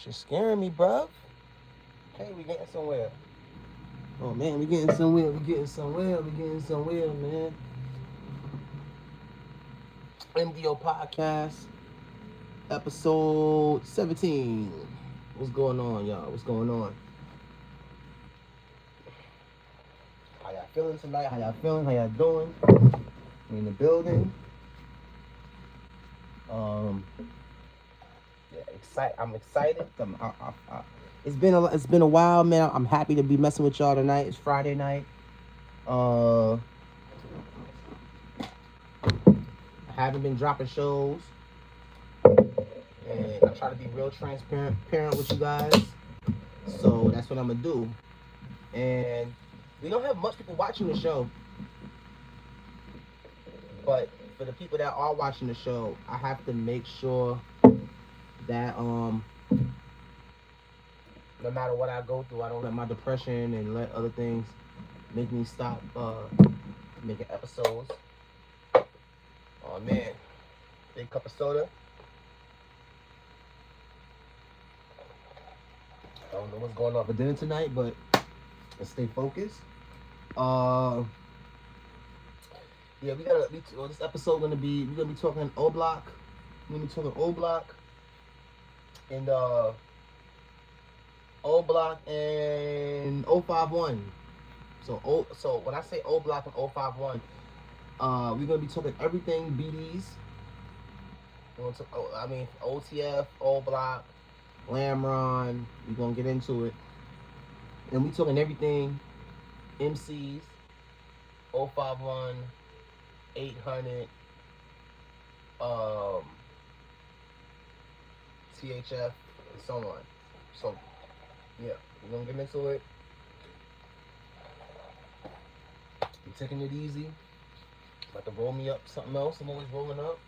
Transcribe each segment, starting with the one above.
Shit scaring me, bruv. Hey, we getting somewhere. Oh man, we getting somewhere. We getting somewhere. We getting somewhere, man. MDO podcast, episode 17. What's going on, y'all? What's going on? How y'all feeling tonight? How y'all feeling? How y'all doing? We in the building. Yeah, I'm excited. It's been a while, man. I'm happy to be messing with y'all tonight. It's Friday night. I haven't been dropping shows, and I try to be real transparent with you guys. So that's what I'm gonna do. And we don't have much people watching the show, but for the people that are watching the show, I have to make sure that no matter what I go through, I don't let my depression and let other things make me stop making episodes. Oh man, big cup of soda. I don't know what's going on for dinner tonight, but let's stay focused. Yeah, this episode we're gonna be talking O Block. We're gonna be talking O Block and O Block and 051. So when I say O Block and 051, we're gonna be talking everything BDs. We're gonna talk, OTF, O Block, Lamron. We're gonna get into it, and we talking everything MCs, 051, 800, THF, and so on. So yeah, we're gonna get into it. I'm taking it easy. About to roll me up something else. I'm always rolling up.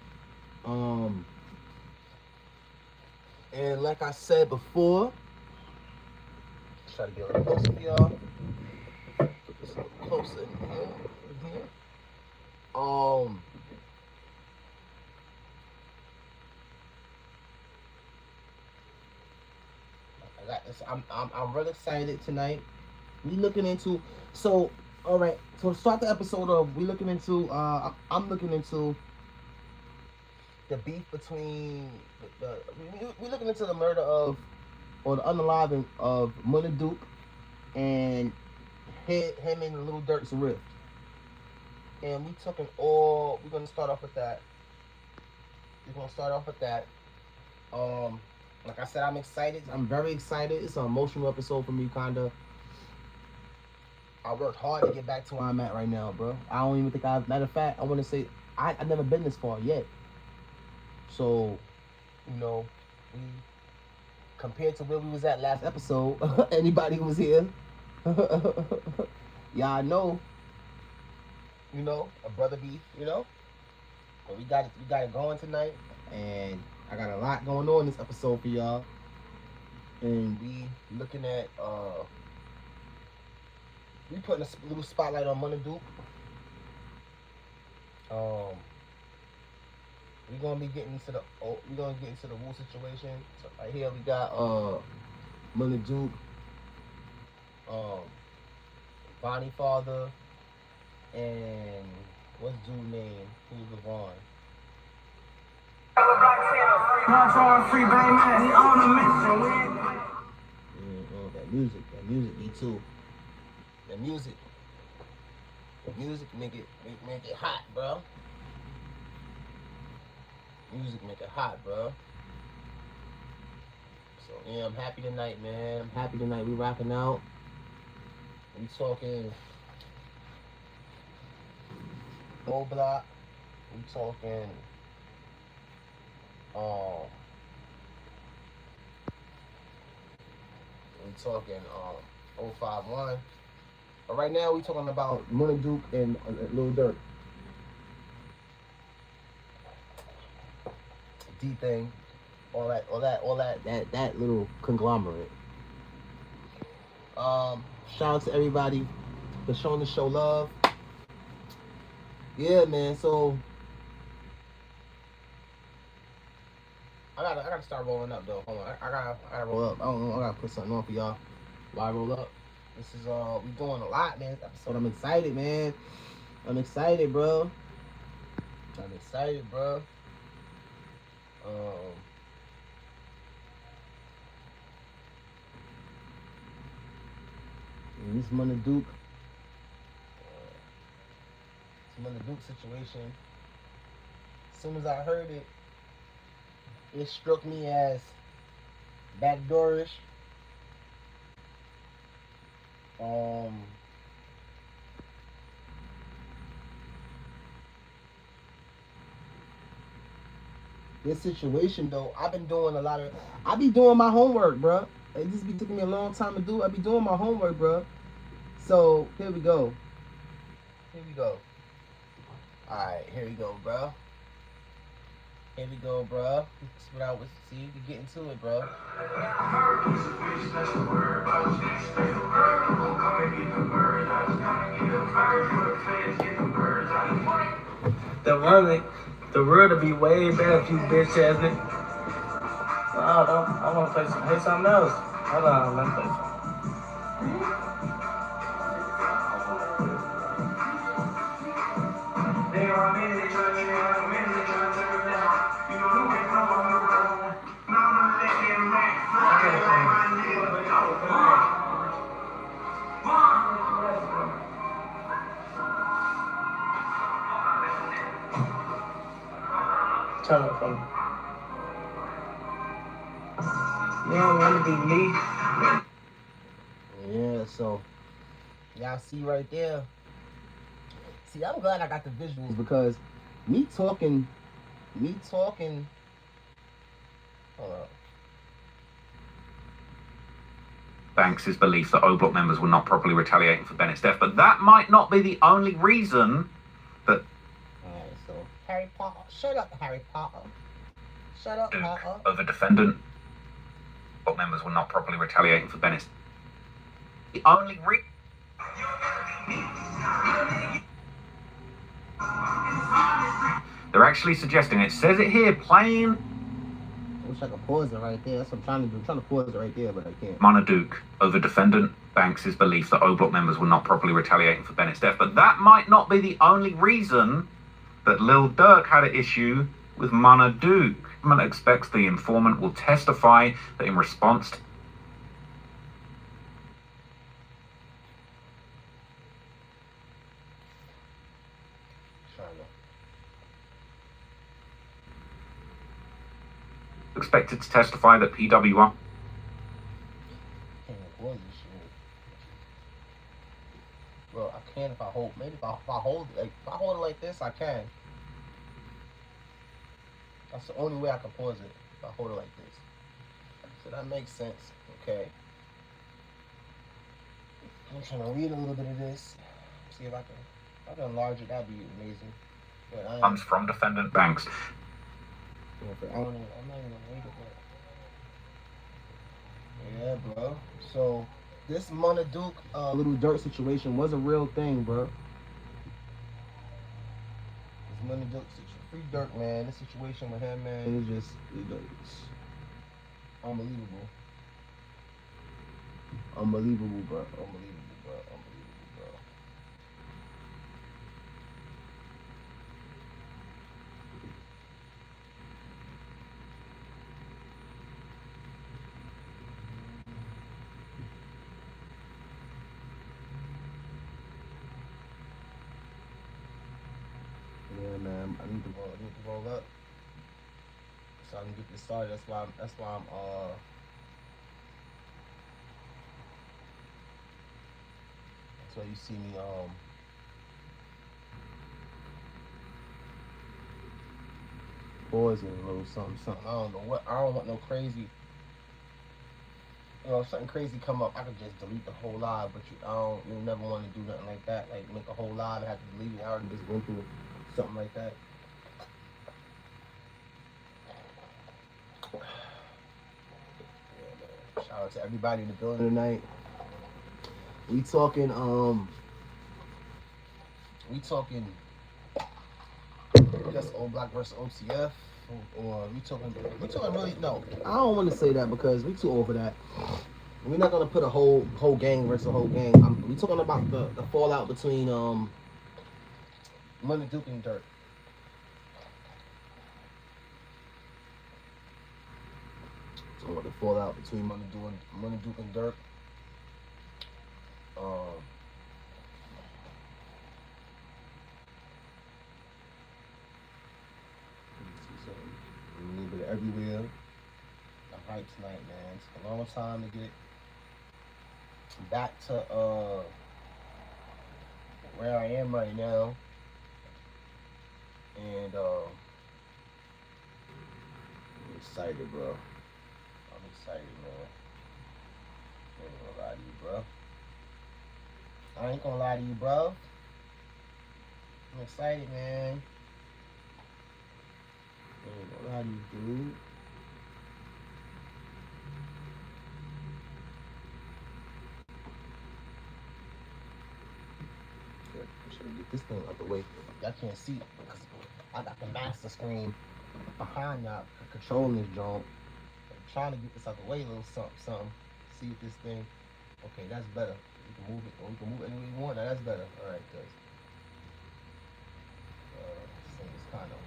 And like I said before, try to get a little closer for y'all. Put this a little closer in here. I got this. I'm really excited tonight. We looking into all right. So to start the episode off, we looking into I'm looking into the beef between we're looking into the murder of, or the unaliving of MUNNA DURK and him and Lil Durk's rift. And we're gonna start off with that. Like I said, I'm excited. I'm very excited. It's an emotional episode for me, kinda. I worked hard to get back to where I'm at right now, bro. I don't even think matter of fact, I want to say, I've never been this far yet. So, we, compared to where we was at last episode, anybody who was here, y'all know, a brother beef, but we got it going tonight, and I got a lot going on this episode for y'all, and we looking at, we putting a little spotlight on MUNNA DURK. We're gonna get into the Wu situation. So right here we got MUNNA DURK, Bonnie Father, and what's dude's name? Who's LeVon? That music, me too. The music make it hot, bro. Music make it hot, bro. So yeah, I'm happy tonight, man. I'm happy tonight. We rocking out. We talking O Block. We talking we talking 051. But right now we talking about MUNNA DURK and Lil Durk. D thing, all that little conglomerate. Shout out to everybody for showing the show love. Yeah, man. So I gotta start rolling up though. Hold on, I gotta roll up. I don't know. I gotta put something on for y'all while I roll up. This is we doing a lot, man. This episode, I'm excited, man. I'm excited, bro. I'm excited, bro. And this MUNNA DURK, this MUNNA DURK situation. As soon as I heard it, it struck me as backdoorish. This situation though, I be doing my homework, bro. It just be taking me a long time to do. I be doing my homework, bro. So here we go. Here we go. All right, here we go, bro. Here we go, bro. That's what I was. See, you can get into it, bro. The world would be way better if you bitch ass nigga. No, I want to play something else. Hold on, let me play something. Turn it from. You don't want to be me. Yeah, so y'all see right there. See, I'm glad I got the visuals because me talking. Hold up. Banks' belief that O Block members were not properly retaliating for Bennett's death, but that might not be the only reason that. Alright, so Harry Potter, shut up, Harry Potter. Shut up, Potter. Over defendant. Block members were not properly retaliating for Bennett's. The only reason. They're actually suggesting, it says it here, plain. I wish I could pause it right there. That's what I'm trying to do. I'm trying to pause it right there, but I can't. MUNNA DURK over defendant Banks' belief that O Block members were not properly retaliating for Bennett's death, but that might not be the only reason that Lil Durk had an issue with MUNNA DURK. Government expects the informant will testify that in response to expected to testify that PWR. Well, I can if I hold. Maybe if I hold it like this, I can. That's the only way I can pause it. If I hold it like this, so that makes sense. Okay. I'm trying to read a little bit of this. See if I can enlarge it. That'd be amazing. But Comes from defendant Banks. I'm not even gonna read it. Yeah, bro. So this MUNNA DURK little dirt situation was a real thing, bro. This MUNNA DURK situation, free Durk, man. This situation with him, man, it's unbelievable. Unbelievable, bro. Unbelievable, bro. Unbelievable, bro. Yeah, man. I need to roll up so I can get this started. That's why I'm that's why you see me pausing a little something. I don't know what. I don't want no crazy. You know, if something crazy come up, I could just delete the whole live. But you never want to do nothing like that. Like make a whole live and have to delete it. I already just went through something like that. Yeah, shout out to everybody in the building tonight. We talking just O Block versus OTF. Or we talking really, no. I don't want to say that because we too old for that. We're not gonna put a whole gang versus a whole gang. We talking about the fallout between Money Duke and Dirk. So what the fallout between Money Duke and Dirk. A little bit everywhere. I'm hyped tonight, man. It's a long time to get back to where I am right now. And I'm excited, bro. I'm excited, man. I ain't gonna lie to you, bro. I ain't gonna lie to you, bro. I'm excited, man. I ain't gonna lie to you, dude. Good. I should get this thing out the way. Y'all can't see because I got the master screen behind y'all controlling this joint. I'm trying to get this out the way, a little something. See if this thing. Okay, that's better. We can move it, or we can move it any way we want. Now that's better. All right, guys. This thing is kind of.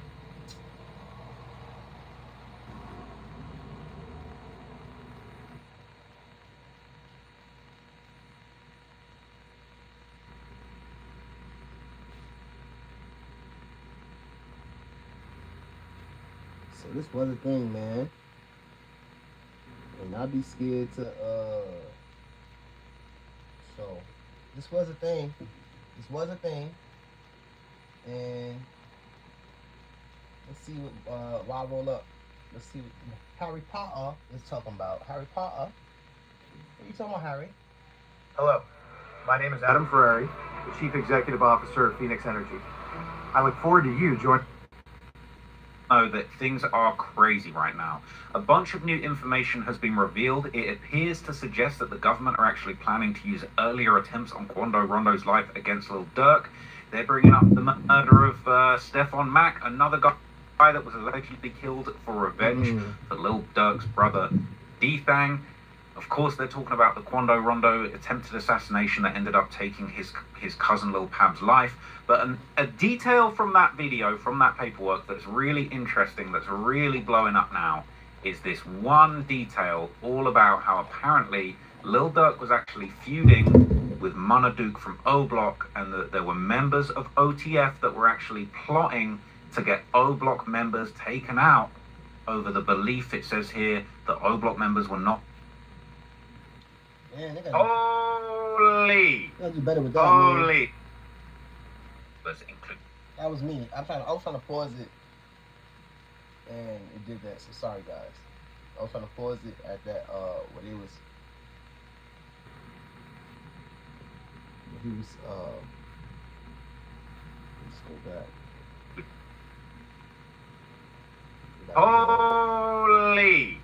So this was a thing, man. And I'd be scared to so this was a thing. This was a thing. And let's see what while I roll up. Let's see what Harry Potter is talking about. Harry Potter. What are you talking about, Harry? Hello, my name is Adam Ferrari, the Chief Executive Officer of Phoenix Energy. I look forward to you joining. Know that things are crazy right now. A bunch of new information has been revealed. It appears to suggest that the government are actually planning to use earlier attempts on Quando Rondo's life against Lil Durk. They're bringing up the murder of Stefan Mack, another guy that was allegedly killed for revenge for Lil Durk's brother D-Thang. Of course, they're talking about the Quando Rondo attempted assassination that ended up taking his cousin Lil Pab's life. But a detail from that video, from that paperwork, that's really interesting, that's really blowing up now, is this one detail all about how apparently Lil Durk was actually feuding with MUNNA Duke from O Block, and that there were members of OTF that were actually plotting to get O Block members taken out over the belief, it says here, that O Block members were not. Man, they Holy! gotta do better with that, Holy! man. Was included. That was me. I was trying to pause it, and it did that. So sorry, guys. I was trying to pause it at that. When it was. He was. Let's go back. Holy!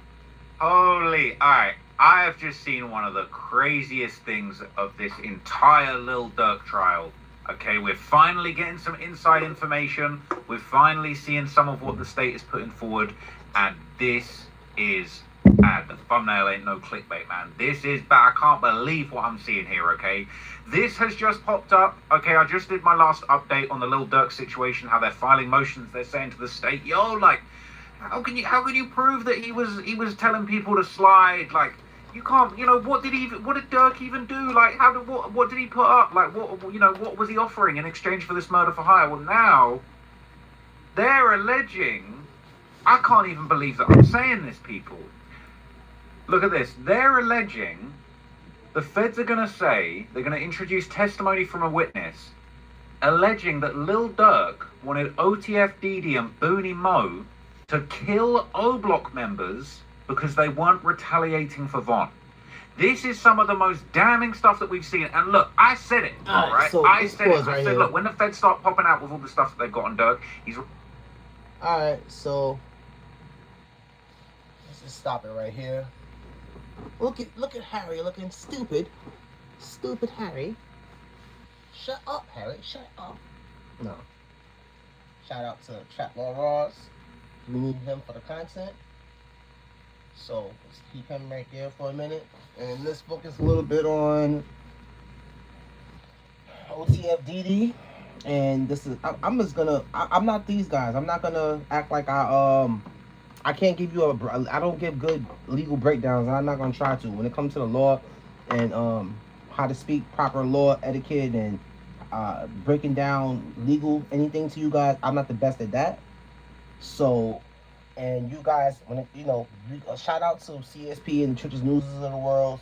Holy! Alright, I have just seen one of the craziest things of this entire Lil Durk trial. Okay, we're finally getting some inside information. We're finally seeing some of what the state is putting forward. And this is bad. The thumbnail ain't no clickbait, man. This is bad. I can't believe what I'm seeing here, okay? This has just popped up. Okay, I just did my last update on the Lil Durk situation, how they're filing motions. They're saying to the state, yo, like, how can you prove that he was telling people to slide? Like, you can't, what did Durk even do? Like, what did he put up? Like, what was he offering in exchange for this murder for hire? Well, now they're alleging, I can't even believe that I'm saying this, people. Look at this. They're alleging, the feds are going to say, they're going to introduce testimony from a witness, alleging that Lil Durk wanted OTF Didi and Booney Mo to kill O Block members because they weren't retaliating for Von. This is some of the most damning stuff that we've seen. And look, I said it, all right? So I said it. right I said, here. look, when the feds start popping out with all the stuff that they've got on Durk, he's... All right, so let's just stop it right here. Look at Harry looking stupid. Stupid Harry. Shut up, Harry. Shut up. No. Shout out to Trap Law Ross. We need him for the content. So let's keep him right there for a minute. And let's focus a little bit on OTFDD. And this is I'm just gonna I'm not these guys. I'm not gonna act like I can't give you I don't give good legal breakdowns, and I'm not gonna try to when it comes to the law and how to speak proper law etiquette and breaking down legal anything to you guys. I'm not the best at that. So, and you guys, when it, shout out to CSP and the Churches News of the world.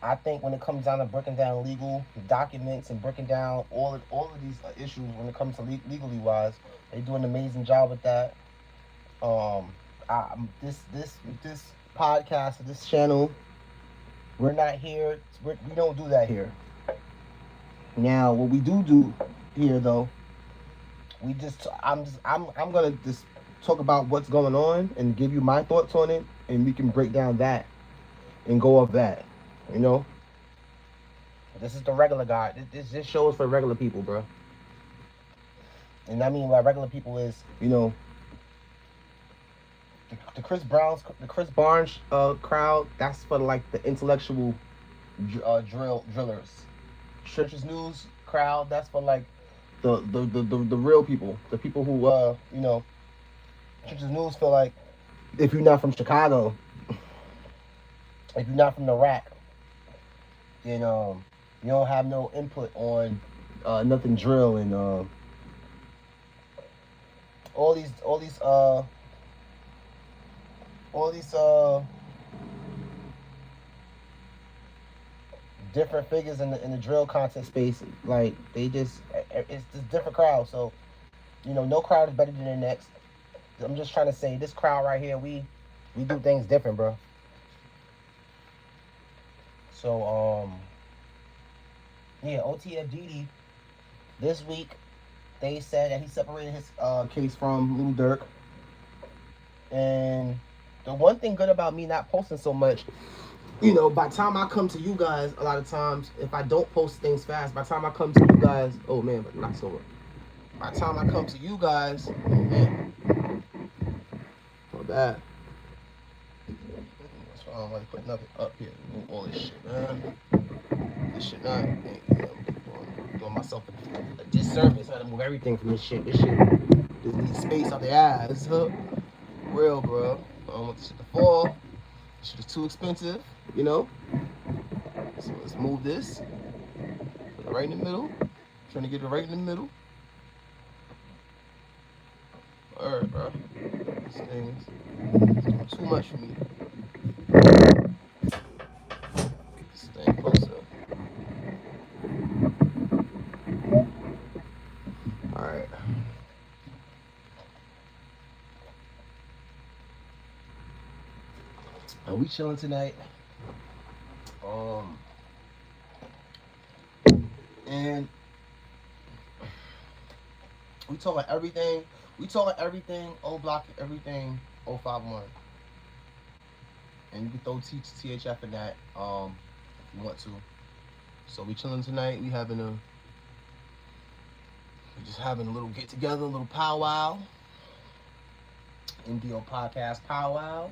I think when it comes down to breaking down legal documents and breaking down all of these issues when it comes to legally wise, they do an amazing job with that. This podcast, this channel, we're not here. We don't do that here. Now, what we do here though, I'm gonna just talk about what's going on and give you my thoughts on it, and we can break down that and go off that. This is the regular guy. This show is for regular people, bro. And I mean by regular people is, the Chris Barnes crowd. That's for like the intellectual drillers. Churches News crowd. That's for like the real people. The people who Churches News feel like if you're not from Chicago, if you're not from Iraq, then you don't have no input on nothing drill and all these different figures in the drill content space. Like it's just different crowd. So no crowd is better than the next. I'm just trying to say this crowd right here, we do things different, bro. So yeah, OTFDD this week they said that he separated his case from Lil Durk. And the one thing good about me not posting so much, by the time I come to you guys, a lot of times, if I don't post things fast, by the time I come to you guys, oh man, but not so much. By the time I come to you guys, oh man, not bad. That's why I don't like putting nothing up here. All this shit, man. This shit not. Doing myself a disservice. I had to move everything from this shit. This shit just needs space out the ass. Real, bro. I don't want this shit to fall. This shit is too expensive, So let's move this. Put it right in the middle. Trying to get it right in the middle. Alright, bro. This thing is doing too much for me. Get this thing closer. Alright. We chilling tonight. And we talking everything. We talking everything O Block, everything 051. And you can throw THF in that if you want to. So we chilling tonight. We just having a little get together, a little powwow. MDO podcast powwow.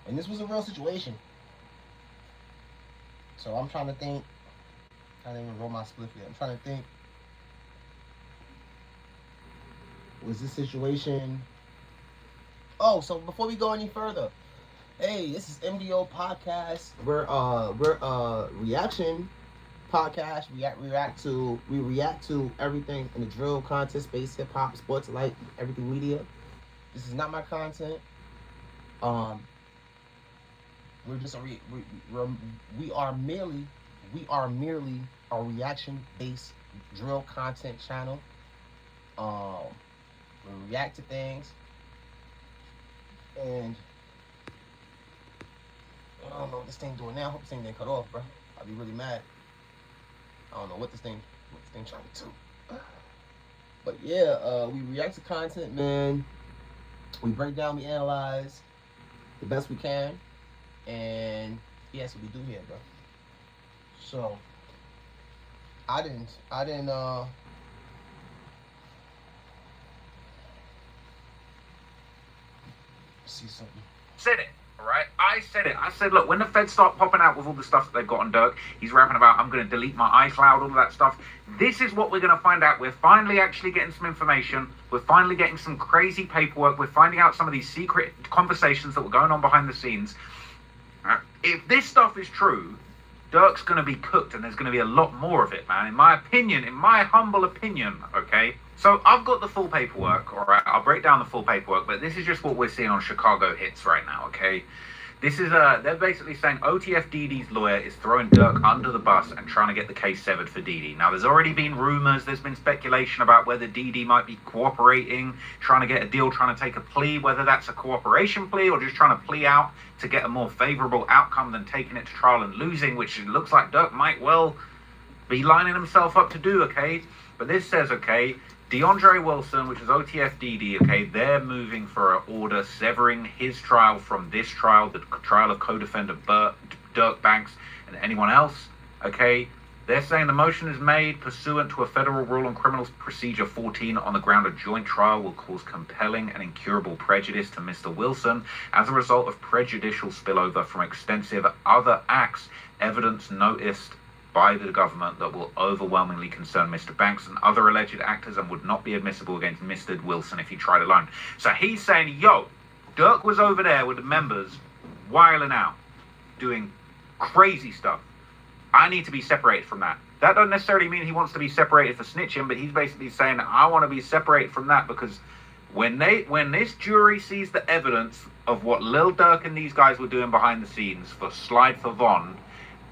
And this was a real situation. So I'm trying to think. I didn't even roll my split yet. I'm trying to think. Was this situation? Oh, so before we go any further, hey, this is MDO podcast. We're reaction podcast. We react to everything in the drill content space, hip hop, sports, light, everything media. This is not my content. We're just we are merely a reaction based drill content channel. We react to things, and I don't know what this thing doing now. I hope this thing didn't cut off, bro. I'll be really mad. I don't know what this thing trying to do. But yeah, we react to content, man. We break down, we analyze the best we can, and yeah, that's what we do here, bro. So I didn't see something. Said it, all right? I said it. I said, look, when the feds start popping out with all the stuff that they've got on Dirk, he's rapping about, I'm going to delete my iCloud, all of that stuff. This is what we're going to find out. We're finally actually getting some information. We're finally getting some crazy paperwork. We're finding out some of these secret conversations that were going on behind the scenes. If this stuff is true, Dirk's going to be cooked, and there's going to be a lot more of it, man. In my opinion, in my humble opinion, okay? So I've got the full paperwork, all right? I'll break down the full paperwork, but this is just what we're seeing on Chicago Hits right now, okay? This is, they're basically saying OTF DD's lawyer is throwing Dirk under the bus and trying to get the case severed for DD. Now, there's already been rumors, there's been speculation about whether DD might be cooperating, trying to get a deal, trying to take a plea, whether that's a cooperation plea or just trying to plea out to get a more favorable outcome than taking it to trial and losing, which it looks like Dirk might well be lining himself up to do, okay? But this says, okay, DeAndre Wilson, which is OTF DD, okay, they're moving for an order severing his trial from this trial, the trial of co-defendant Dirk Banks and anyone else, okay? They're saying the motion is made pursuant to a federal rule on criminal procedure 14 on the ground a joint trial will cause compelling and incurable prejudice to Mr. Wilson as a result of prejudicial spillover from extensive other acts, evidence noticed by the government that will overwhelmingly concern Mr. Banks and other alleged actors and would not be admissible against Mr. Wilson if he tried alone. So he's saying, yo, Dirk was over there with the members, wiling out, doing crazy stuff. I need to be separated from that. That doesn't necessarily mean he wants to be separated for snitching, but he's basically saying, I want to be separated from that because when this jury sees the evidence of what Lil Durk and these guys were doing behind the scenes for Slide for Von,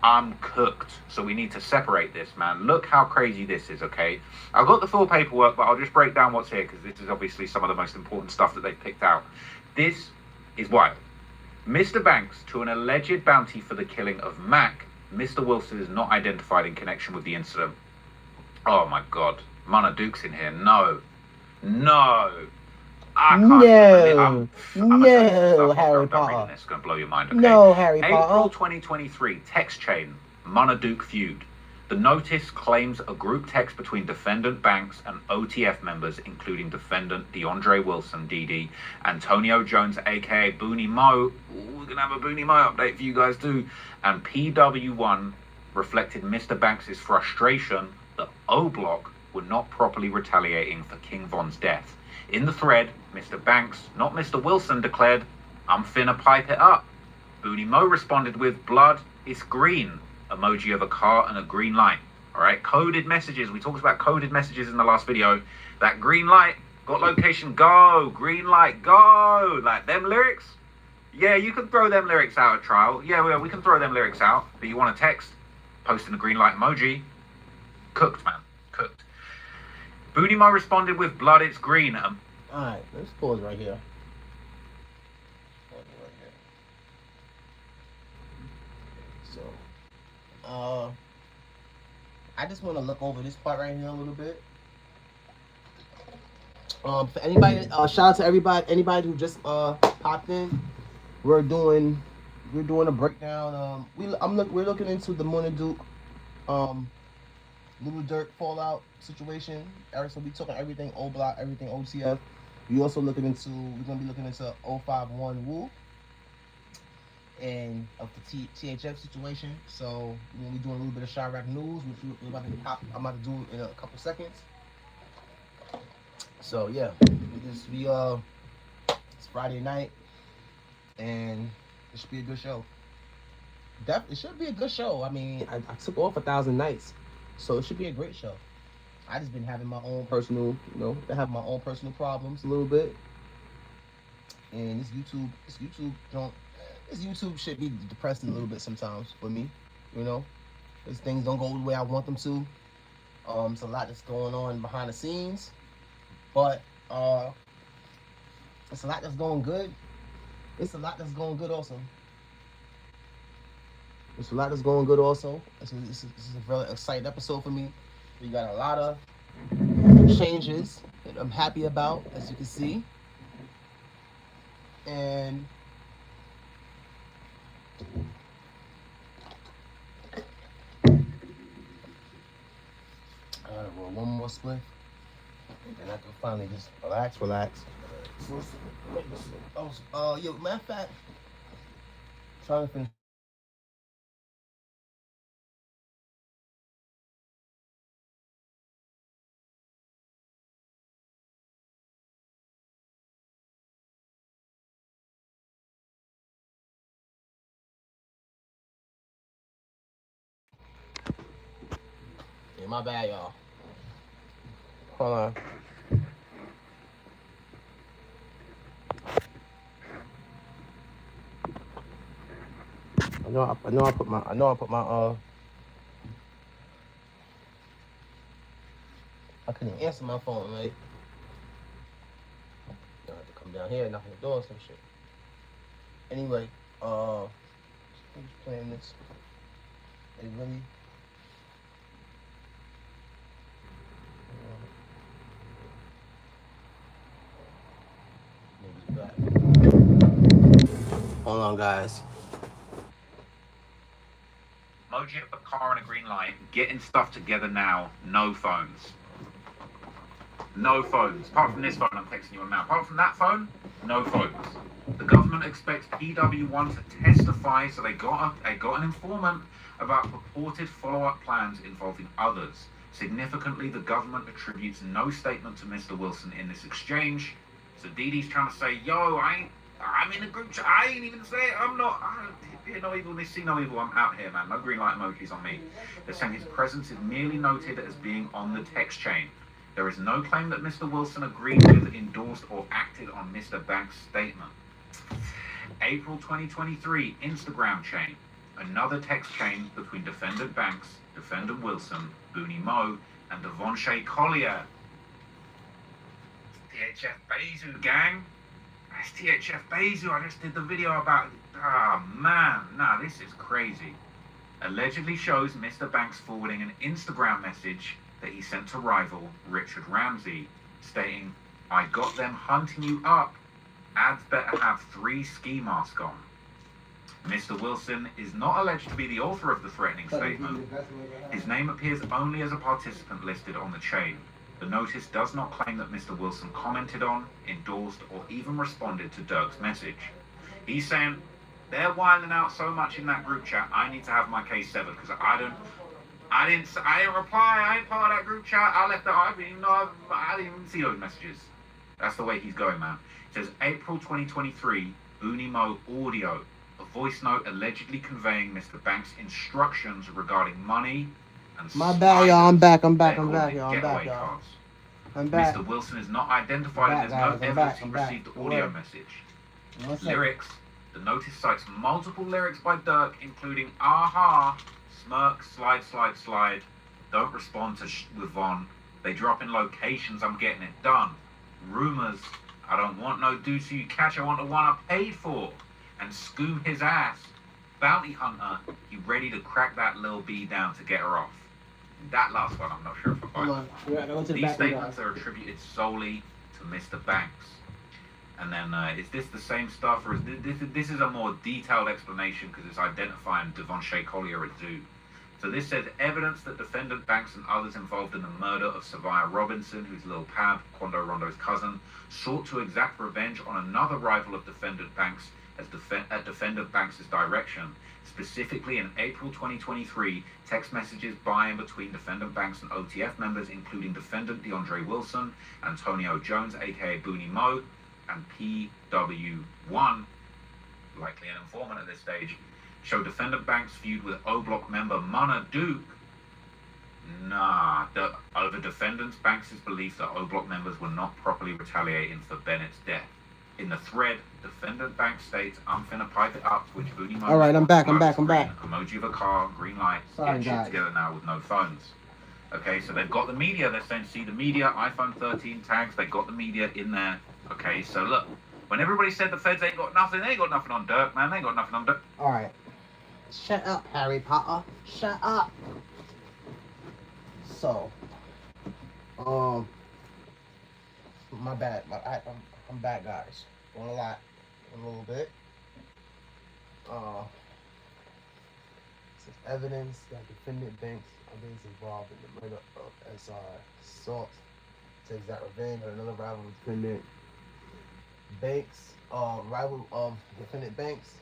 I'm cooked. So we need to separate this, man. Look how crazy this is, okay? I've got the full paperwork, but I'll just break down what's here because this is obviously some of the most important stuff that they've picked out. This is wild. Mr. Banks, to an alleged bounty for the killing of Mac, Mr. Wilson is not identified in connection with the incident. Oh my God. MUNNA Duke's in here. No. I can't. No, Harry Potter. This is going to blow your mind, okay? No, Harry April Potter. 2023, text chain, MUNNA Duke feud. The notice claims a group text between defendant Banks and OTF members, including defendant DeAndre Wilson, DD, Antonio Jones, aka Booney Mo. Ooh, we're going to have a Booney Mo update for you guys too. And PW1 reflected Mr. Banks' frustration that O Block were not properly retaliating for King Von's death. In the thread, Mr. Banks, not Mr. Wilson, declared, I'm finna pipe it up. Booney Mo responded with, blood is green. Emoji of a car and a green light. All right, coded messages. We talked about coded messages in the last video. That green light, got location, go. Green light, go. Like them lyrics. Yeah, you can throw them lyrics out at trial. Yeah, we can throw them lyrics out. But you want a text, posting a green light emoji. Cooked, man. Cooked. Booney Mo responded with, blood, it's green. Alright, let's pause right here. So, I just want to look over this part right here a little bit. For anybody, shout out to anybody who just popped in. We're doing a breakdown. We're looking into the MUNNA Duke, Lil Durk fallout situation. So we talking everything O Block, everything OTF. We're gonna be looking into 051 Woo and of the THF situation. So we're gonna be doing a little bit of Chirac news, which I'm about to do in a couple seconds. So yeah, it's Friday night, and it should be a good show. It should be a good show. I mean, I took off 1,000 nights, so it should be a great show. I just been having my own personal, problems a little bit, and this YouTube should be depressing a little bit sometimes for me, because things don't go the way I want them to. It's a lot that's going on behind the scenes, but it's a lot that's going good. It's a lot that's going good also. This is a very exciting episode for me. We got a lot of changes that I'm happy about, as you can see. And one more split, and I can finally just relax. Yo, matter of fact, trying to finish. Yeah, my bad, y'all. Hold on. I know I put my I couldn't answer my phone, right? I have to come down here, knock on the door or some shit. Anyway, who's playing this? They really maybe back. Hold on, guys. Emoji of a car and a green light. Getting stuff together now. No phones. No phones. Apart from this phone I'm texting you on now. Apart from that phone, no phones. The government expects PW1 to testify, so they got an informant about purported follow-up plans involving others. Significantly, the government attributes no statement to Mr. Wilson in this exchange. So Dee Dee's trying to say, yo, I'm in a group chat. I ain't even say it. I hear no evil, they see no evil. I'm out here, man. No green light emojis on me. They're saying his presence is merely noted as being on the text chain. There is no claim that Mr. Wilson agreed with, endorsed, or acted on Mr. Banks' statement. April 2023, Instagram chain. Another text chain between Defendant Banks, Defendant Wilson, Booney Mo, and Devonshea Collier. THF Bezu, gang. That's THF Bezu. I just did the video about. Man. Nah, this is crazy. Allegedly shows Mr. Banks forwarding an Instagram message that he sent to rival Richard Ramsey, stating, I got them hunting you up. Ads better have 3 ski masks on. Mr. Wilson is not alleged to be the author of the threatening statement. His name appears only as a participant listed on the chain. The notice does not claim that Mr. Wilson commented on, endorsed, or even responded to DURK's message. He's saying, they're whining out so much in that group chat, I need to have my case severed because I didn't reply, I ain't part of that group chat, I left that, I didn't even see those messages. That's the way he's going, man. It says April 2023, Booney Mo audio, a voice note allegedly conveying Mr. Banks' instructions regarding money and my bad, y'all. I'm back, y'all. I'm back, y'all. Cards. I'm back. Mr. Wilson is not identified and there's no evidence he received the audio message. Lyrics. The notice cites multiple lyrics by DURK, including aha, smirk, slide, slide, slide, don't respond to with Von, they drop in locations, I'm getting it done, rumors, I don't want no dude so you catch, I want the one I paid for, and scoom his ass, bounty hunter, you ready to crack that little B down to get her off. That last one I'm not sure if I buy. These statements are attributed solely to Mr. Banks. And then, is this the same stuff, or is this is a more detailed explanation because it's identifying Devonshea Collier as Zoo. So this says evidence that Defendant Banks and others involved in the murder of Savia Robinson, who's Lil Pab, Quando Rondo's cousin, sought to exact revenge on another rival of Defendant Banks at Defendant Banks' direction. Specifically in April 2023, text messages by and between Defendant Banks and OTF members, including Defendant DeAndre Wilson, Antonio Jones, aka Booney Mo, and PW1, likely an informant at this stage, show Defendant Banks feud with O-Block member MUNNA Duke. Over Defendant Banks' belief that O-Block members were not properly retaliating for Bennett's death. In the thread, Defendant Banks states, I'm finna pipe it up, which Booney Mo. Alright, I'm back. Emoji of a car, green light, getting shit together now with no phones. Okay, so they've got the media, they're saying, see the media, iPhone 13 tags, they got the media in there. Okay, so look, when everybody said the feds ain't got nothing, they ain't got nothing on DURK, man. They ain't got nothing on DURK. Alright. Shut up, Harry Potter. Shut up. So, my bad. I'm back, guys. Going a lot, a little bit. Says evidence that defendant Banks is involved in the murder of SR Salt. Says that revenge on another rival defendant Banks, rival of defendant Banks.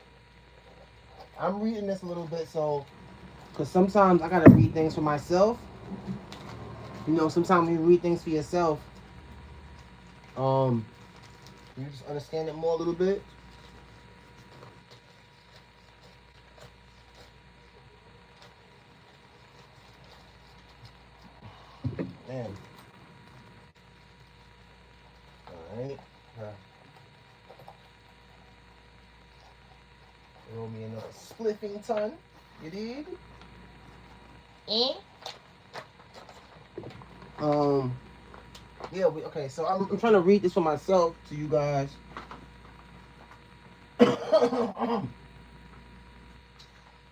I'm reading this a little bit so, because sometimes I gotta read things for myself. You know, sometimes when you read things for yourself, you just understand it more a little bit. Man. Alright. Roll me another spliffing ton. You dig? Yeah, okay, so I'm trying to read this for myself to you guys.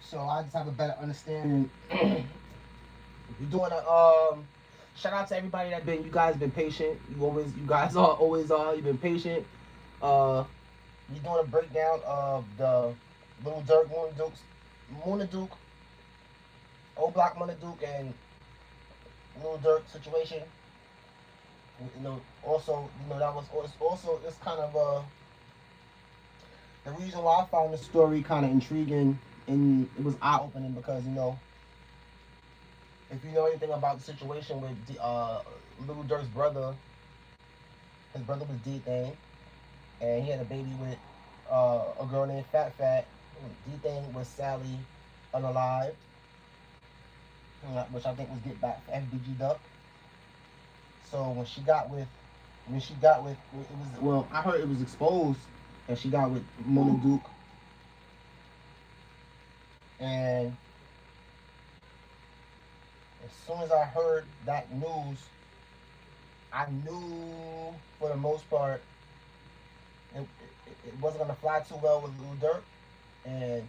So I just have a better understanding. You're doing a shout out to everybody that you guys been patient. You guys always are. You've been patient. You're doing a breakdown of the Little Durk, MUNNA Duke, O Block MUNNA Duke, and Little Durk situation. You know, also, you know, that was also it's kind of the reason why I found the story kind of intriguing, and it was eye opening because, you know, if you know anything about the situation with Little Durk's brother, his brother was D-Thing, and he had a baby with a girl named Fat Fat. D-Thing was Sally unalived, which I think was Get Back for FBG Duck. So when she got with, it was, well, I heard it was exposed that she got with MUNNA Duke, and as soon as I heard that news, I knew for the most part it wasn't gonna fly too well with Lil Durk, and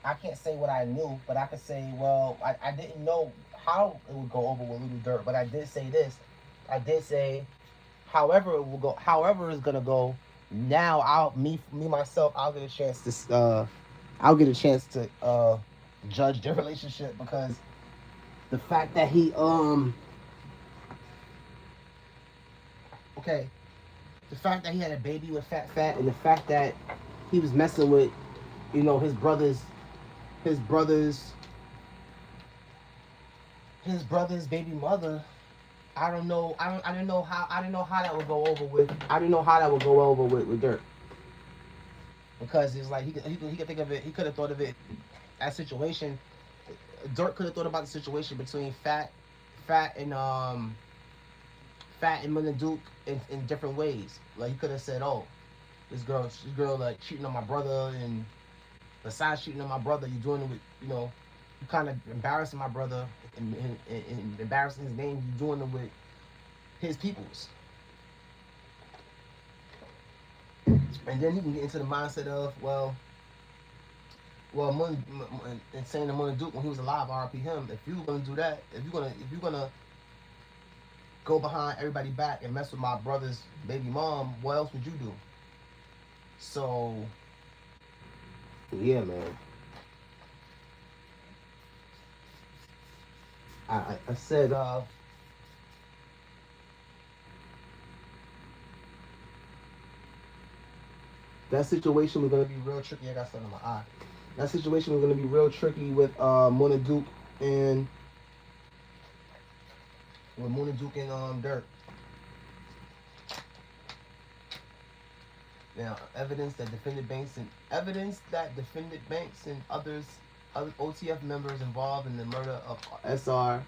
I can't say what I knew, but I could say, well, I didn't know how it would go over with Lil Durk, but I did say this. I did say, however it will go, however it's gonna go. Now I'll myself, I'll get a chance to judge their relationship, because the fact that he the fact that he had a baby with Fat Fat, and the fact that he was messing with, you know, his brother's baby mother. I didn't know how that would go over with. I didn't know how that would go over with Durk, because it's like he could think of it. He could have thought of it as situation. Durk could have thought about the situation between Fat and MUNNA Duke in different ways. Like, he could have said, "Oh, this girl like cheating on my brother, and besides cheating on my brother, you're doing it with, you know, you kind of embarrassing my brother and embarrassing his name. You're doing it with his peoples." And then he can get into the mindset of, well, and saying to MUNNA Duke when he was alive, RIP him, if you're gonna do that, if you're gonna go behind everybody back and mess with my brother's baby mom, what else would you do? So yeah, man. I said that situation was gonna be real tricky. I got something in my eye. That situation was gonna be real tricky with MUNNA Duke and Durk. Now, evidence that defendant Banks and other OTF members involved in the murder of SR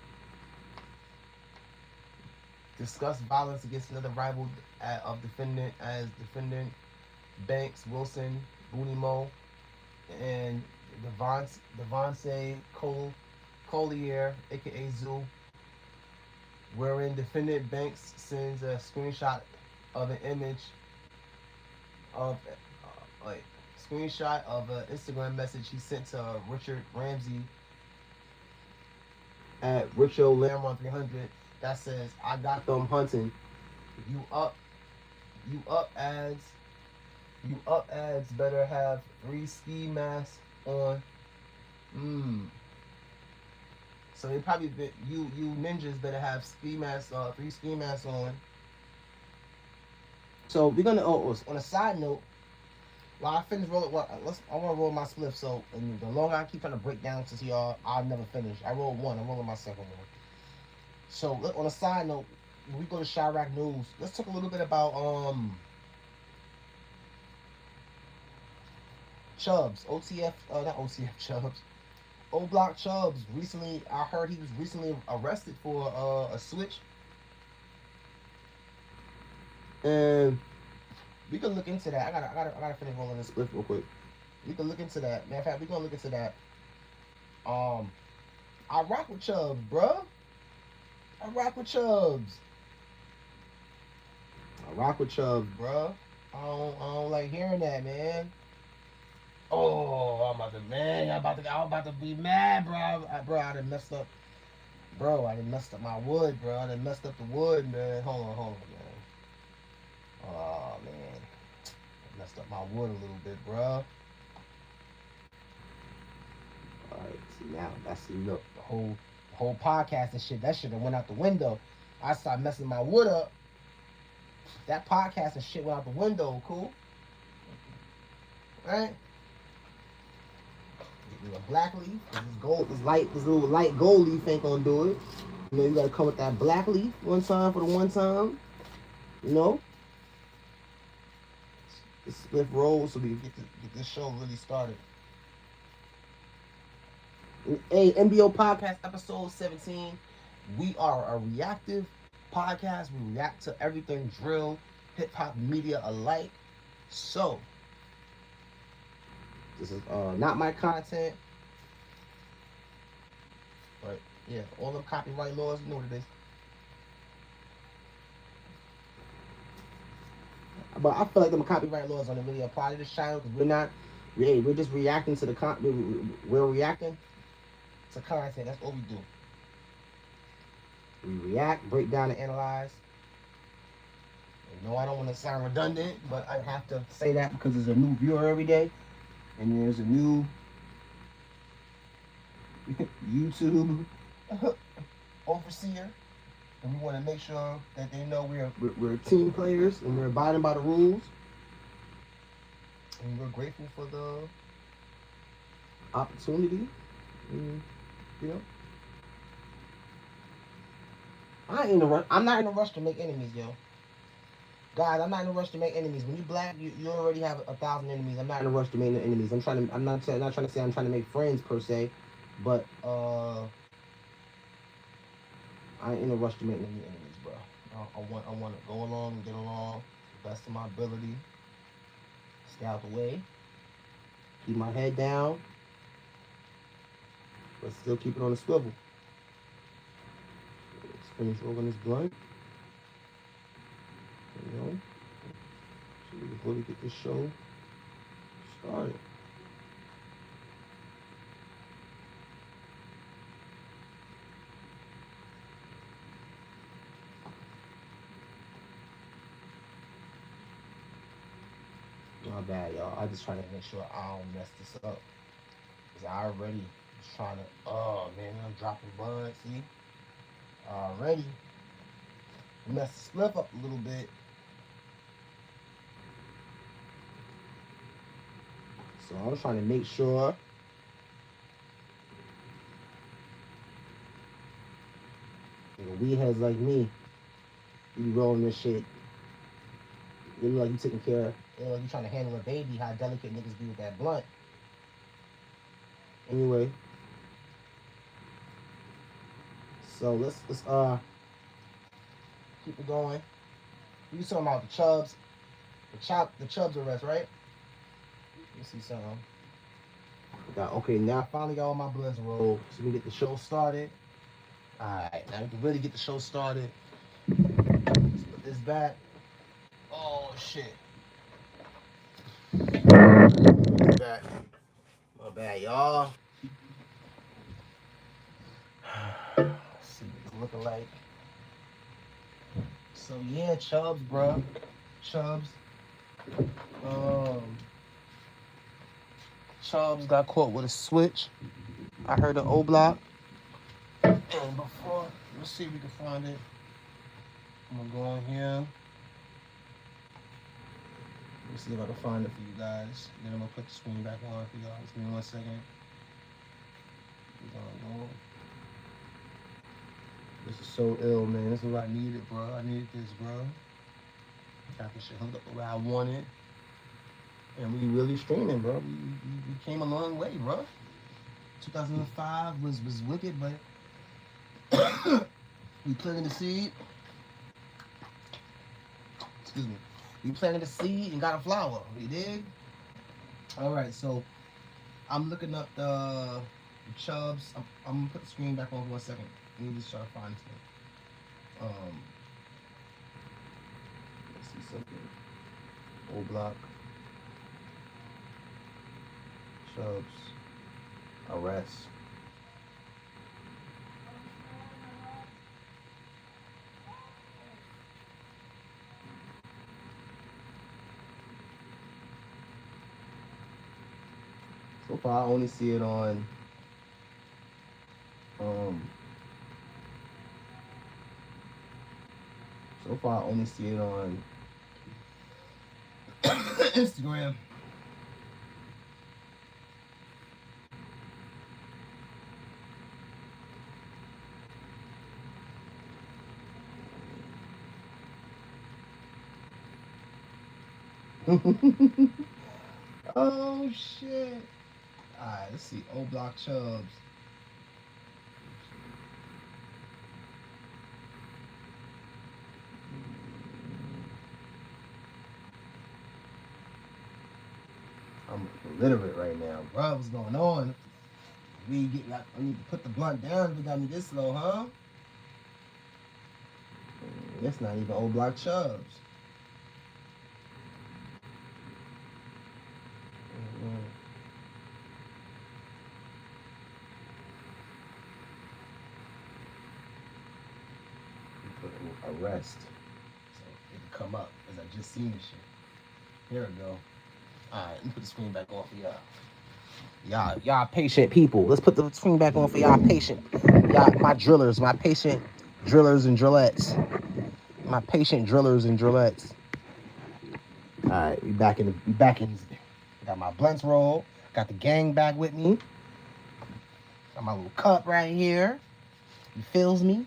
discussed violence against another rival of defendant Banks, Wilson, Booty Mo, and Devontae Collier, aka Zoo, wherein defendant Banks sends a screenshot of an image of an Instagram message he sent to Richard Ramsey at Richo Lamron 300 that says, "I got them hunting. You up ads better have 3 ski masks on So they probably you ninjas better have ski masks, 3 ski masks on. So we're gonna. On a side note, while I finish rolling, I want to roll my spliff. So and the longer I keep trying to break down to y'all, I'll never finish. I rolled one. I'm rolling my second one. So on a side note, when we go to Chirac News, let's talk a little bit about Chubbs, OTF, not OTF Chubbs, O Block Chubbs. Recently, I heard he was recently arrested for a switch, and we can look into that. I gotta finish rolling this split real quick. We can look into that. Matter of fact, we gonna look into that. I rock with Chubbs, bruh. I rock with Chubbs. Bruh. I don't like hearing that, man. Oh, I'm about to be mad, bro. I done messed up. Bro, I done messed up my wood, bro. I done messed up the wood, man. Hold on, man. Oh, man. I messed up my wood a little bit, bro. Alright, see now, look, the whole podcast and shit, that shit went out the window. I started messing my wood up. That podcast and shit went out the window, cool? Right? Get me a black leaf. This little light gold leaf ain't gonna do it. You know, you gotta come with that black leaf one time for the one time. You know? The split roll so we can get this show really started. Hey, MDO podcast episode 17. We are a reactive podcast. We react to everything drill, hip hop, media alike. So, this is not my content, but yeah, all the copyright laws, you know what it is. But I feel like them copyright laws don't really apply to this channel because we're just reacting to we're reacting to content. That's all we do. We react, break down, and analyze. No, I don't want to sound redundant, but I have to say that because there's a new viewer every day, and there's a new YouTube overseer, and we want to make sure that they know we're team players and we're abiding by the rules, and we're grateful for the opportunity. And, you know, I'm not in a rush to make enemies, yo. Guys, I'm not in a rush to make enemies. When you black, you already have 1,000 enemies. I'm not in a rush to make no enemies. I'm not trying to say I'm trying to make friends per se, but I ain't in a rush to make any enemies, bro. I want to go along and get along to the best of my ability. Stay out the way. Keep my head down, but still keep it on the swivel. Let's finish rolling this blunt. You know, so we can really get this show started. My bad, y'all. I just trying to make sure I don't mess this up. Cause I already was trying to. Oh man, I'm dropping buds. See, already messed the split up a little bit. So I was trying to make sure weed heads like me, you be rolling this shit. You look like you taking care of, you trying to handle a baby, how delicate niggas be with that blunt. Anyway. So let's keep it going. You talking about the Chubbs, the Chubbs arrest, right? Let me see something. Okay, now I finally got all my bloods rolled, so we can get the show started. Alright, now we can really get the show started. Let's put this back. Oh shit. Back. My bad, y'all. Let's see what it's looking like. So yeah, Chubbs, bro. Chubbs. Chubbs got caught with a switch. I heard the O Block. And before, let's see if we can find it. I'm gonna go on here. Let's see if I can find it for you guys. Then I'm gonna put the screen back on for y'all. Just give me 1 second. We're gonna go. This is so ill, man. This is what I needed, bro. I needed this, bro. Got this shit hooked up the way I wanted. And we really streaming, bro. We came a long way, bro. 2005 was wicked, but we planted the seed. Excuse me. We planted a seed and got a flower. You dig? All right, so I'm looking up the Chubbs. I'm gonna put the screen back on for 1 second. Let me just try to find this thing. Let's see something. O Block. Chubbs. Arrest. So far, I only see it on so far I only see it on Instagram. Oh shit. Alright, let's see. O Block Chubbs. I'm illiterate right now, bro. What's going on? I need to put the blunt down if it got me this low, huh? That's not even O Block Chubbs. Arrest. So it can come up as I just seen this shit. Here we go. Alright, let me put the screen back on for y'all. Y'all patient people. Let's put the screen back on for y'all patient. Y'all, my drillers, my patient drillers and drillettes. My patient drillers and drillettes. Alright, we back in. Got my blunts roll. Got the gang back with me. Got my little cup right here. You feels me?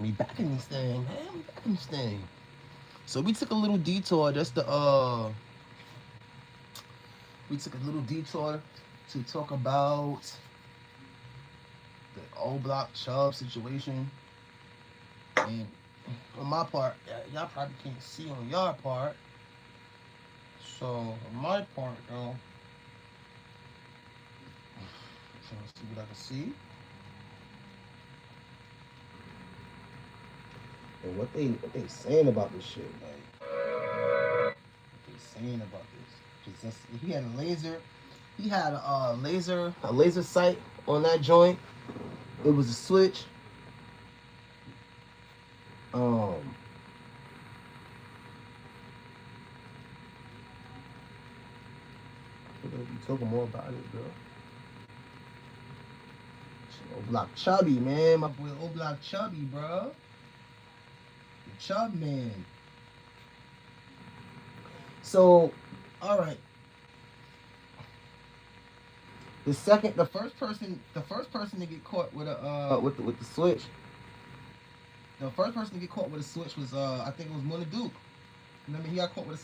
We back in this thing, man. We back in this thing. So we took a little detour just to to talk about the O Block Chubb situation. And on my part, y'all probably can't see on y'all part. So on my part though, trying to see what I can see. And what they saying about this shit, like what they saying about this? Just, he had a laser sight on that joint. It was a switch. What are you talking more about it, bro? O Block Chubby, man, my boy O Block Chubby, bro. Chubb man. So, all right. The first person to get caught with a with the switch. The first person to get caught with a switch was I think it was MUNNA Duke. Remember he got caught with a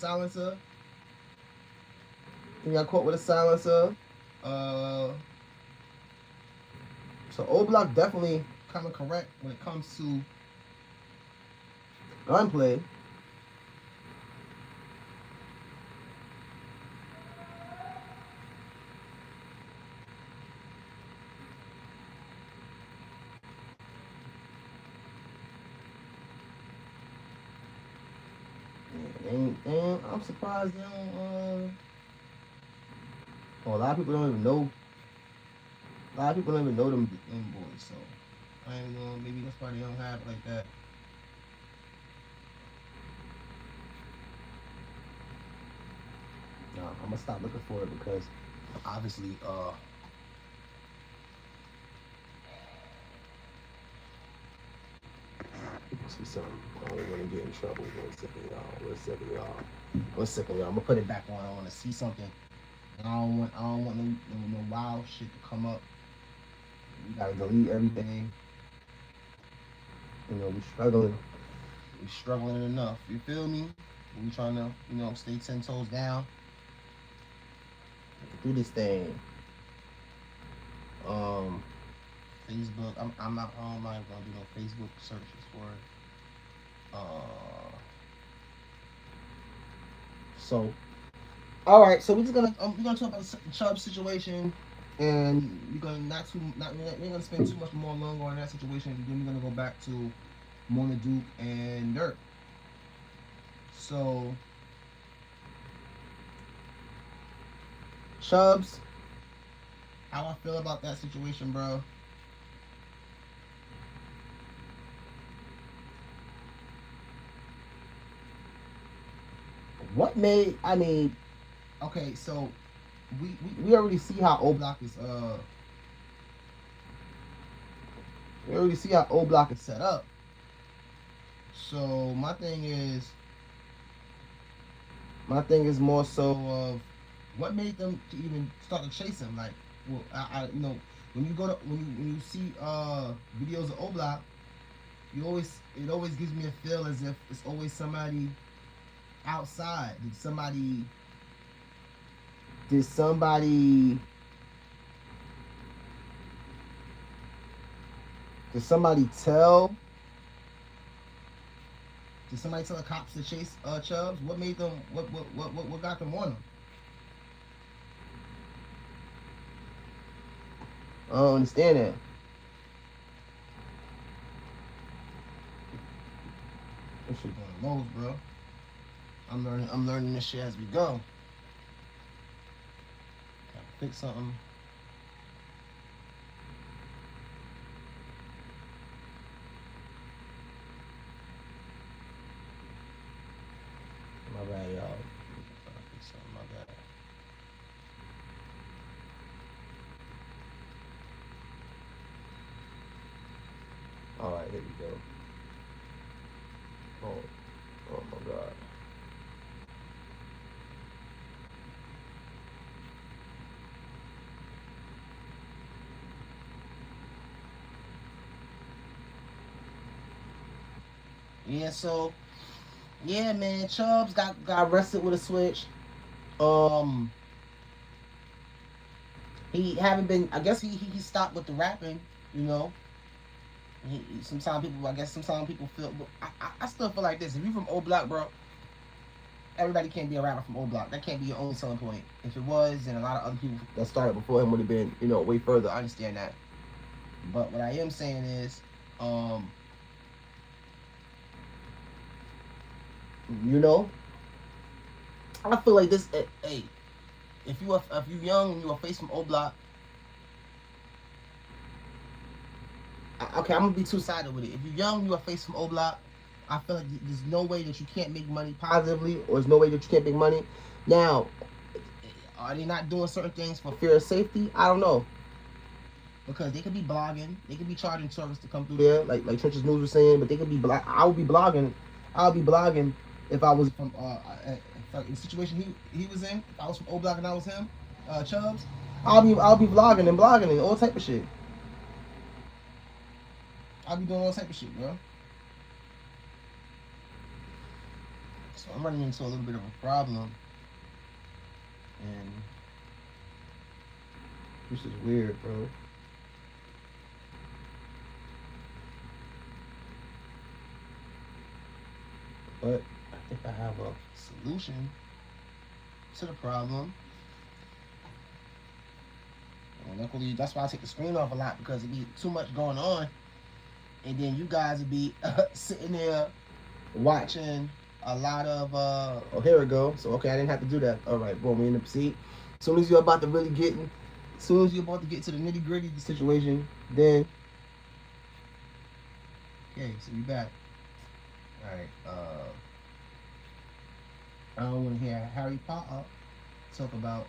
silencer. So O Block definitely kind of correct when it comes to gunplay. And I'm surprised they don't. Well, a lot of people don't even know. A lot of people don't even know them boys. So I don't know. Maybe that's why they don't have it like that. No, I'm gonna stop looking for it because obviously see something. I don't want to get in trouble. 1 second, y'all. 1 second, y'all. 1 second, y'all. I'm gonna put it back on. I want to see something. And I don't want no wild shit to come up. We gotta delete everything. You know, we struggling. We struggling enough. You feel me? We trying to, you know, stay 10 toes down. Do this thing. Facebook. I'm not gonna do no Facebook searches for it. So, all right. So we're gonna talk about the Chubb situation, and we're gonna we're gonna spend too much more longer on that situation. And then we're gonna go back to MUNNA, DURK, and DURK. So, Chubbs, how I feel about that situation, bro? What made, I mean, okay, so we already see how O Block is we already see how O Block is set up. So my thing is more so of what made them to even start to chase him. Like, well, I you know, when you see videos of O Block, it always gives me a feel as if it's always somebody outside. Did somebody tell the cops to chase Chubbs? What made them, what got them on him? I don't understand that. This shit going lows, bro. I'm learning this shit as we go. Gotta fix something. My bad, y'all. Gotta fix something, my bad. Alright, here we go. Oh my god. Yeah, so yeah, man, Chubbs got arrested with a switch. He haven't been. I guess he stopped with the rapping. You know. Sometimes people feel. I still feel like this. If you from O Block, bro, everybody can't be a rapper from O Block. That can't be your only selling point. If it was, then a lot of other people that started before him would have been, you know, way further. I understand that. But what I am saying is, you know, I feel like this. Hey, if you young and you are faced from O Block, okay, I'm gonna be two-sided with it. If you're young and you are faced from O Block, I feel like there's no way that you can't make money positively, or there's no way that you can't make money. Now, are they not doing certain things for fear of safety? I don't know. Because they could be blogging, they could be charging tourists to come through there, like Trenches News was saying, but they could be I would be blogging if I was from in the situation he was in. If I was from O Block and I was him, Chubbs, I'll be vlogging and all type of shit. I'll be doing all type of shit, bro. So I'm running into a little bit of a problem, and this is weird, bro. But I think I have a solution to the problem. And luckily, that's why I take the screen off a lot, because it'd be too much going on. And then you guys would be sitting there watching a lot of, oh, here we go. So, okay, I didn't have to do that. All right, boom, we in the seat. As soon as you're about to really get to the nitty gritty of the situation, then, okay, so we back. All right, I don't want to hear Harry Potter talk about,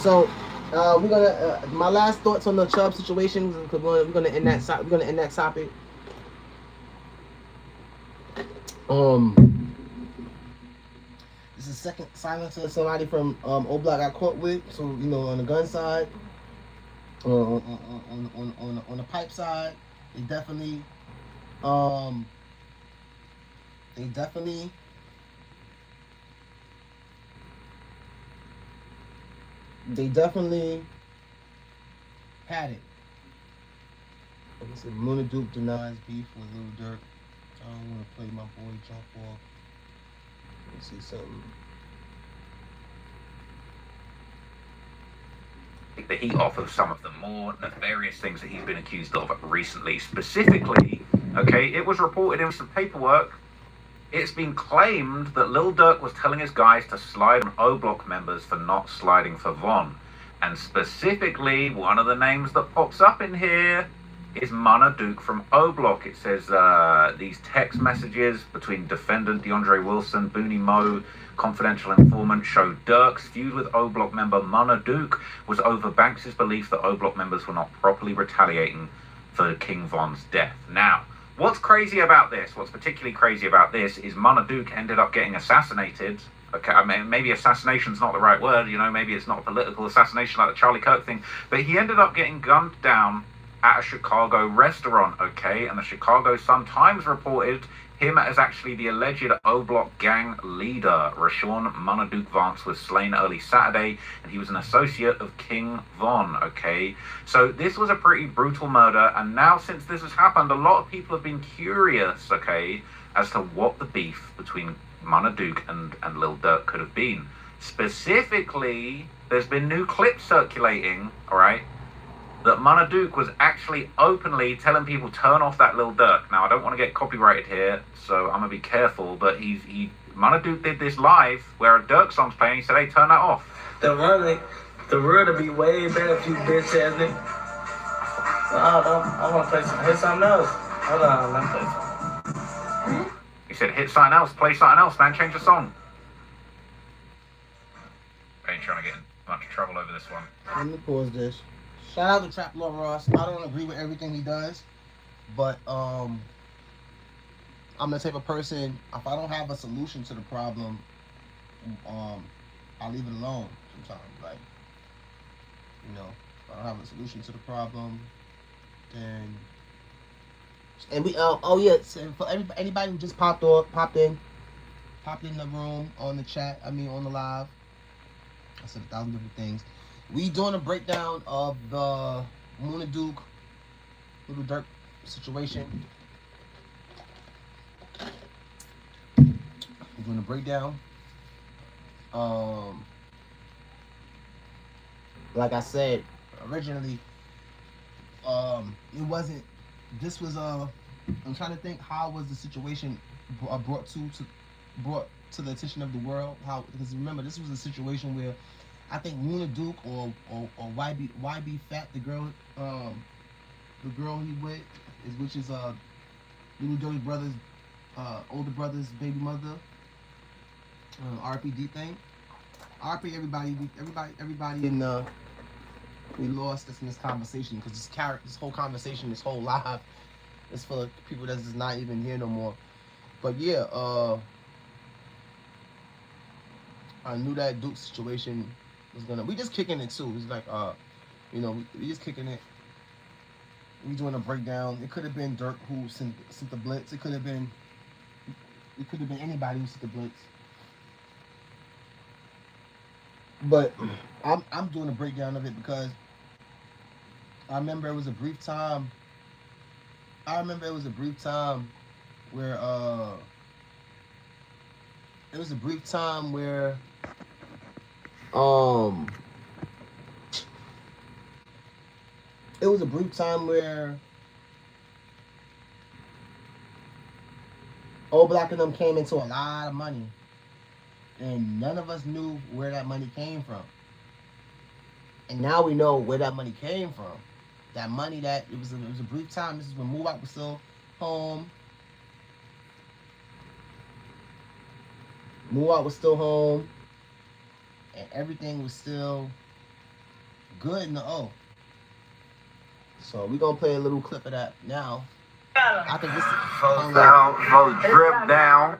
So we're gonna my last thoughts on the Chubb situation. Because we're gonna end that. We're gonna end that topic. This is second silencer somebody from O Block got caught with. So on the gun side, on the pipe side, they definitely um they definitely had it. Like I said, Luna Duke denies beef with Lil Durk. I don't want to play my boy jump off. Let's see something. Take the heat off of some of the more nefarious things that he's been accused of recently. Specifically, okay, it was reported in some paperwork. It's been claimed that Lil Durk was telling his guys to slide on O Block members for not sliding for Von. And specifically, one of the names that pops up in here is MUNNA Duke from O Block. It says these text messages between defendant DeAndre Wilson, Booney Mo, confidential informant show Durk's feud with O Block member MUNNA Duke was over Banks' belief that O Block members were not properly retaliating for King Von's death. Now, what's crazy about this, what's particularly crazy about this, is MUNNA Duke ended up getting assassinated. Okay, I mean, maybe assassination's not the right word, maybe it's not a political assassination like the Charlie Kirk thing, but he ended up getting gunned down at a Chicago restaurant, okay? And the Chicago Sun-Times reported him as actually the alleged O Block gang leader. Rashawn MUNNA Duke Vance was slain early Saturday, and he was an associate of King Von, okay? So this was a pretty brutal murder, and now since this has happened, a lot of people have been curious, okay, as to what the beef between MUNNA Duke and Lil Durk could have been. Specifically, there's been new clips circulating, all right, that MUNNA Duke was actually openly telling people turn off that Lil Durk. Now, I don't want to get copyrighted here, so I'm gonna be careful. But MUNNA Duke did this live where a Durk song's playing. He said, "Hey, turn that off." The world would be way better if you bitch ass nigga. I want to play hit something else. Hold on, let me play something. He said, "Hit something else, play something else, man. Change the song." I ain't trying to get in much trouble over this one. Let me pause this. Shout out to Trap Lord Ross. I don't agree with everything he does, but I'm the type of person, if I don't have a solution to the problem, I leave it alone sometimes. Like, if I don't have a solution to the problem, then. And we so for anybody who just popped in the room, on the chat, on the live. I said 1,000 different things. We doing a breakdown of the MUNNA Duke, Lil Durk situation. We're doing a breakdown. Like I said originally, it wasn't. This was I'm trying to think how was the situation brought to the attention of the world. How, because remember, this was a situation where I think MUNNA Duke or YB Fat, the girl he with, which is Lil Durk's brother's older brother's baby mother, RPD thing. RP everybody in we lost this in this conversation, because this whole conversation, this whole live, is full of people that's just not even here no more. But yeah, I knew that Duke situation was gonna. We just kicking it too. It's like we just kicking it. We doing a breakdown. It could have been Durk who sent the blitz. It could have been anybody who sent the blitz. But I'm doing a breakdown of it because I remember it was a brief time. Where O Block and them came into a lot of money, and none of us knew where that money came from. And now we know where that money came from. That money that it was a brief time. This is when Move Out was still home. And everything was still good in the O. So we're gonna play a little clip of that now. I think this is drip down.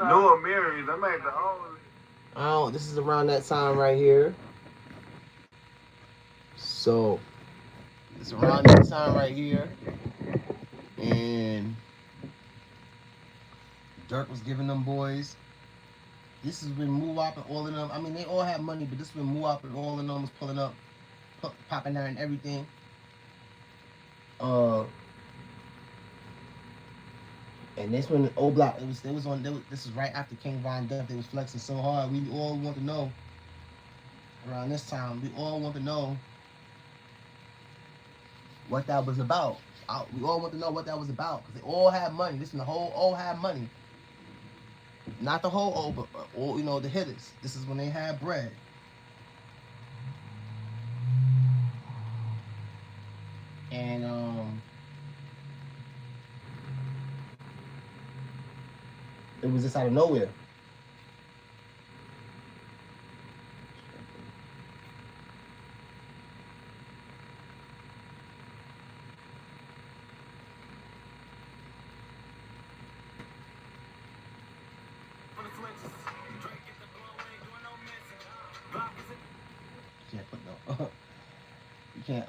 New Amiris, I made the whole. This is around that time right here. So it's around that time right here. And DURK was giving them boys. This is when Muwop and all of them. I mean, they all had money, but this is when Muwop and all of them was pulling up, popping out and everything. And this when old block, this is right after King Von death. They was flexing so hard. We all want to know around this time. We all want to know what that was about. We all want to know what that was about because they all had money. This when the whole O had money. Not the whole O, but all, you know, the hitters. This is when they had bread. And it was just out of nowhere. Can't put no. You can't.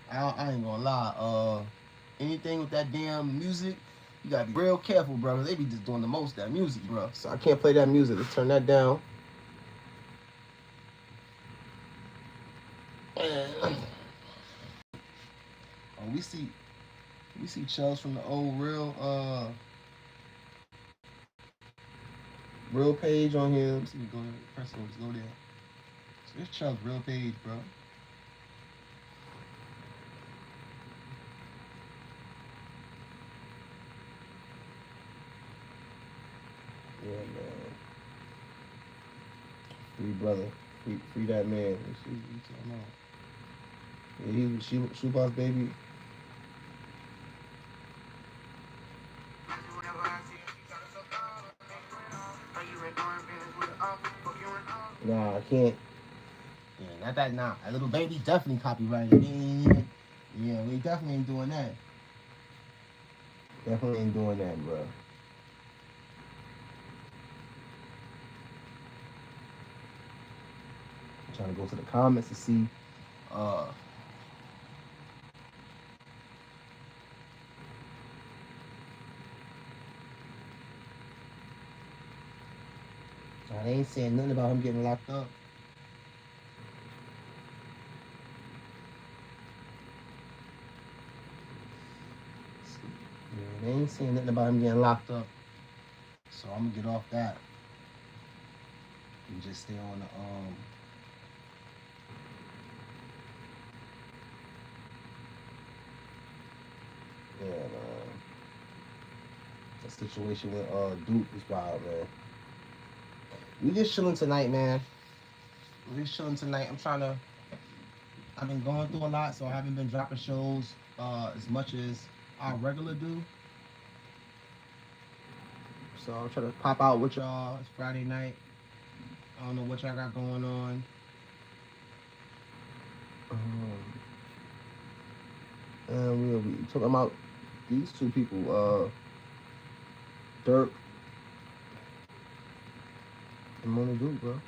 I ain't gonna lie. Anything with that damn music, you gotta be real careful, bro. They be just doing the most of that music, bro. So I can't play that music. Let's turn that down. Oh, we see Chubbs from the old real page on here. Let's see, go there. Press it. Let's go there. So this Chubbs real page, bro. Yeah, man. Free brother. Free that man. Yeah, he was Shoebox baby. Nah, I can't. Yeah, not that. Nah, that little baby definitely copyrighted. Yeah, we definitely ain't doing that. Definitely ain't doing that, bro. I'm trying to go to the comments to see. They ain't saying nothing about him getting locked up. Yeah, they ain't saying nothing about him getting locked up. So I'm gonna get off that and just stay on the yeah, man. The situation with Duke is wild, man. We just chilling tonight, man. We just chilling tonight. I've been going through a lot, so I haven't been dropping shows as much as I regularly do. So I'm trying to pop out with y'all. It's Friday night. I don't know what y'all got going on. And we'll be talking about these two people, DURK and MUNNA Duke, bro.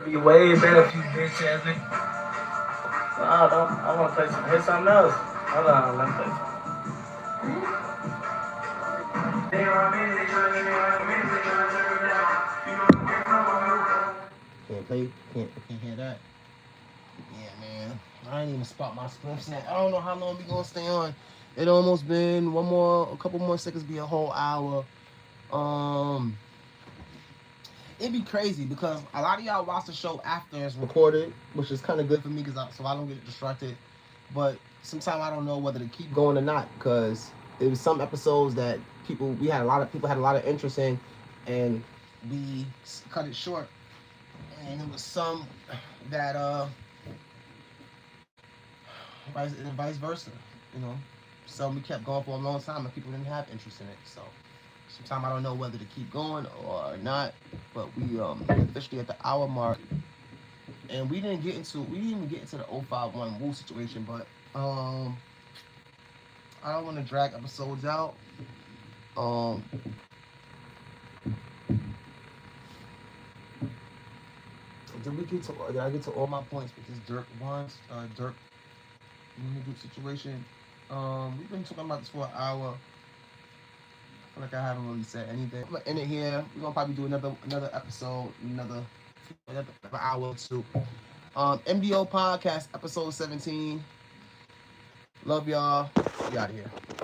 Be way better if you bitch ass nigga. Nah, I want to play something else. Hold on, let me play something. Can't hear that. Yeah, man. I ain't even spot my spliffs yet. I don't know how long we gonna stay on. It almost been a couple more seconds, be a whole hour. It'd be crazy because a lot of y'all watch the show after it's recorded, which is kind of good for me so I don't get distracted. But sometimes I don't know whether to keep going or not because there was some episodes that people had a lot of interest in, and we cut it short. And it was some that vice versa, you know. So we kept going for a long time and people didn't have interest in it. So Sometimes I don't know whether to keep going or not. But we officially at the hour mark, and we didn't even get into the 051 Woo situation. But I don't want to drag episodes out. Did I get to all my points with this DURK group situation? We've been talking about this for an hour. I feel like I haven't really said anything. I'm gonna end it here. We're gonna probably do another episode, another hour or two. MDO podcast episode 17. Love y'all. We out of here.